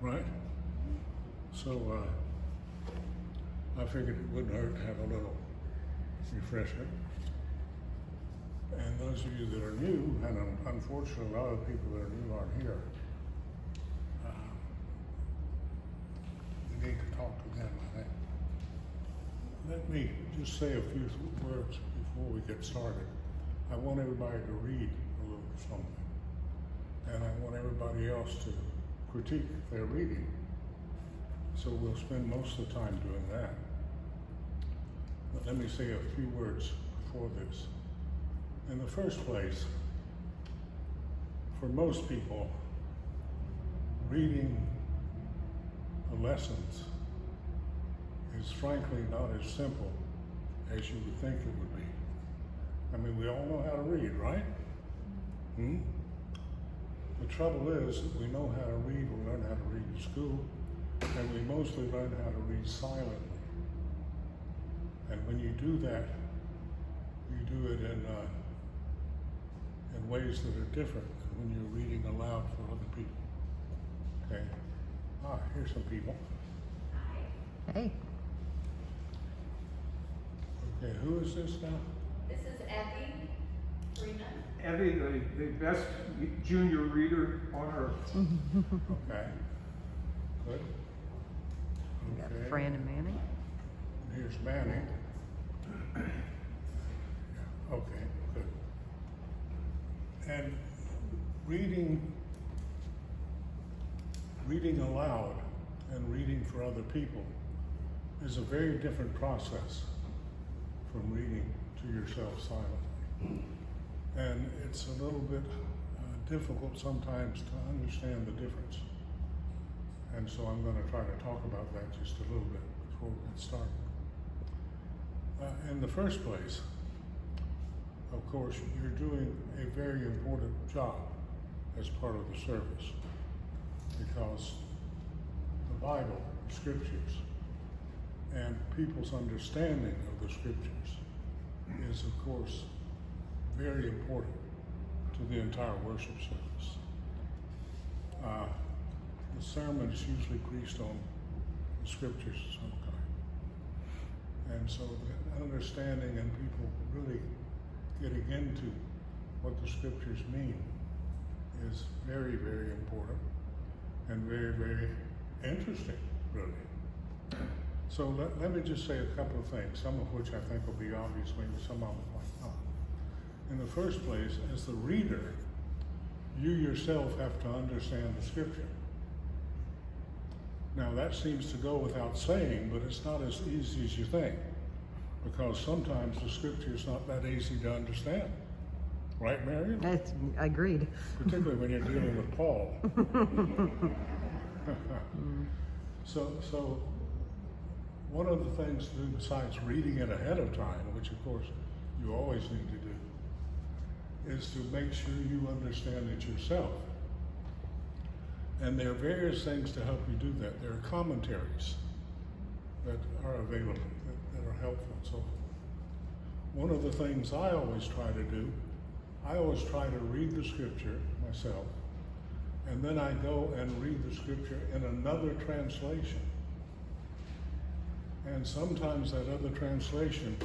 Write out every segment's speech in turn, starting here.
right? So I figured it wouldn't hurt to have a little refreshment. And those of you that are new, and unfortunately a lot of people that are new aren't here, we need to talk to them, I think. Let me just say a few words before we get started. I want everybody to read a little something. And I want everybody else to critique their reading. So we'll spend most of the time doing that. But let me say a few words before this. In the first place, for most people, reading the lessons is frankly not as simple as you would think it would be. I mean, we all know how to read, right? The trouble is that we know how to read, we learn how to read in school, and we mostly learn how to read silently. And when you do that, you do it in ways that are different than when you're reading aloud for other people. Okay? Here's some people. Hey. Okay, who is this now? This is Effie Freeman. Effie, the best junior reader on earth. Okay. Good. We got Fran and Manny. Here's Manny. Okay, good. And reading aloud and reading for other people is a very different process from reading to yourself silently. And it's a little bit difficult sometimes to understand the difference. And so I'm going to try to talk about that just a little bit before we get started. In the first place, of course, you're doing a very important job as part of the service, because the Bible, the scriptures, and people's understanding of the scriptures is, of course, very important to the entire worship service. The sermon is usually greased on the scriptures of some kind. And so the understanding and people really getting into what the scriptures mean is very, very important and very, very interesting, really. So let me just say a couple of things, some of which I think will be obvious, maybe some of them might not. In the first place, as the reader, you yourself have to understand the scripture. Now that seems to go without saying, but it's not as easy as you think, because sometimes the scripture is not that easy to understand. Right, Marion? That's agreed. Particularly when you're dealing with Paul. So one of the things to do besides reading it ahead of time, which of course you always need to do, is to make sure you understand it yourself. And there are various things to help you do that. There are commentaries that are available that are helpful. So one of the things I always try to do, I always try to read the scripture myself, and then I go and read the scripture in another translation. And sometimes that other translation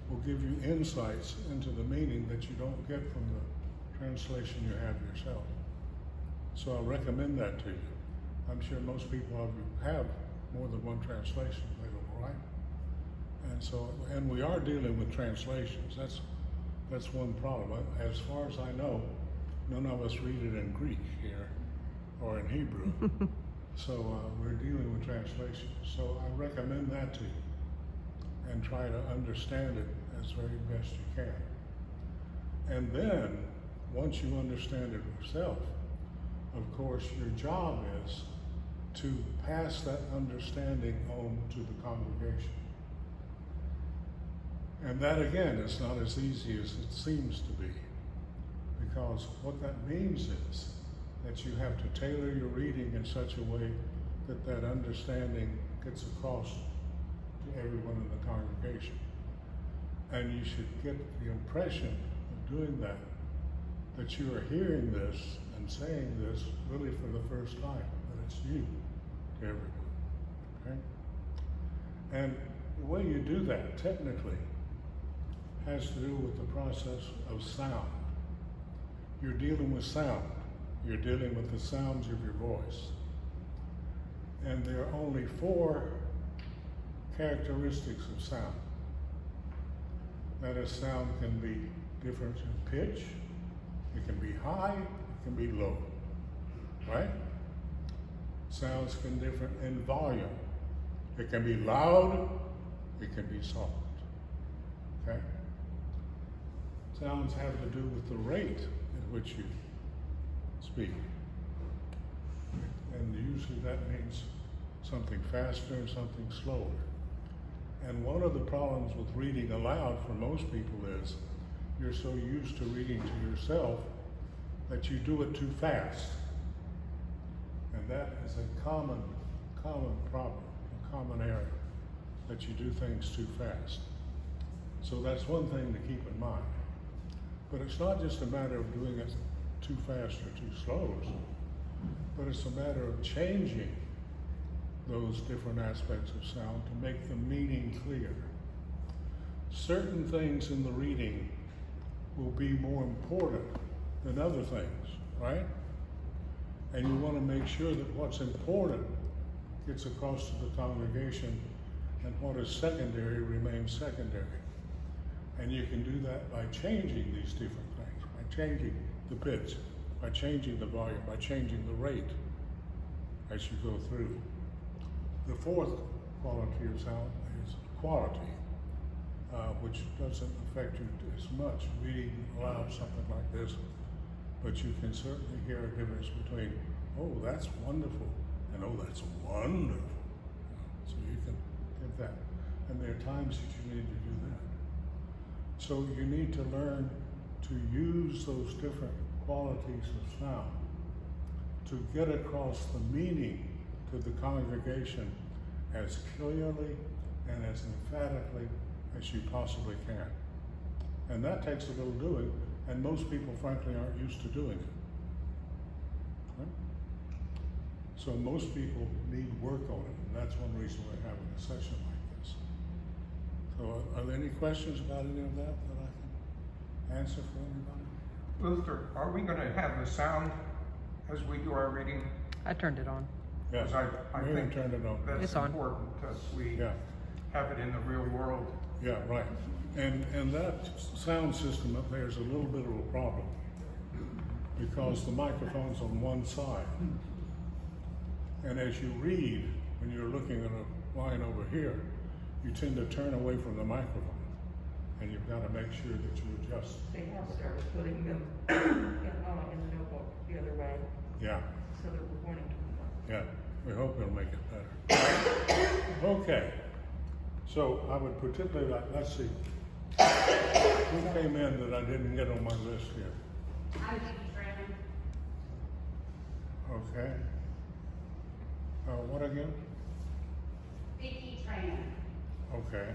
will give you insights into the meaning that you don't get from the translation you have yourself. So I recommend that to you. I'm sure most people of you have more than one translation available, right? And so, and we are dealing with translations. That's one problem. As far as I know, none of us read it in Greek here or in Hebrew. So we're dealing with translations. So I recommend that to you, and try to understand it as very best you can. And then, once you understand it yourself, of course, your job is to pass that understanding on to the congregation. And that, again, is not as easy as it seems to be, because what that means is that you have to tailor your reading in such a way that that understanding gets across to everyone in the congregation. And you should get the impression of doing that you are hearing this and saying this really for the first time, that it's you to everyone. Okay? And the way you do that, technically, has to do with the process of sound. You're dealing with sound. You're dealing with the sounds of your voice. And there are only 4 characteristics of sound. That is, sound can be different in pitch, it can be high, it can be low, right? Sounds can differ in volume. It can be loud, it can be soft, okay? Sounds have to do with the rate at which you speak. And usually that means something faster and something slower. And one of the problems with reading aloud for most people is you're so used to reading to yourself that you do it too fast. And that is a common problem, a common error, that you do things too fast. So that's one thing to keep in mind. But it's not just a matter of doing it too fast or too slow, but it's a matter of changing those different aspects of sound to make the meaning clear. Certain things in the reading will be more important than other things, right? And you want to make sure that what's important gets across to the congregation and what is secondary remains secondary. And you can do that by changing these different things, by changing the pitch, by changing the volume, by changing the rate as you go through. The 4th quality of sound is quality, which doesn't affect you as much reading aloud something like this, but you can certainly hear a difference between, oh, that's wonderful, and oh, that's wonderful. So you can get that. And there are times that you need to do that. So you need to learn to use those different qualities of sound to get across the meaning to the congregation as clearly and as emphatically as you possibly can. And that takes a little doing, and most people, frankly, aren't used to doing it. Right? So most people need work on it, and that's one reason we're having a session like this. So are there any questions about any of that that I can answer for anybody? Luther, are we going to have the sound as we do our reading? I turned it on. Yeah, I think turned it on. that's It's on. important because we have it in the real world. Yeah, right. And that sound system up there is a little bit of a problem because the microphone's on one side. And as you read, when you're looking at a line over here, you tend to turn away from the microphone. And you've got to make sure that you adjust. They have started putting them in the notebook the other way, Yeah, so that we're pointing to them. yeah. We hope it'll make it better. Okay. So I would particularly like, let's see. Who came in that I didn't get on my list here? I'm Vicky Freeman. Okay. What again? Vicky Freeman. Okay.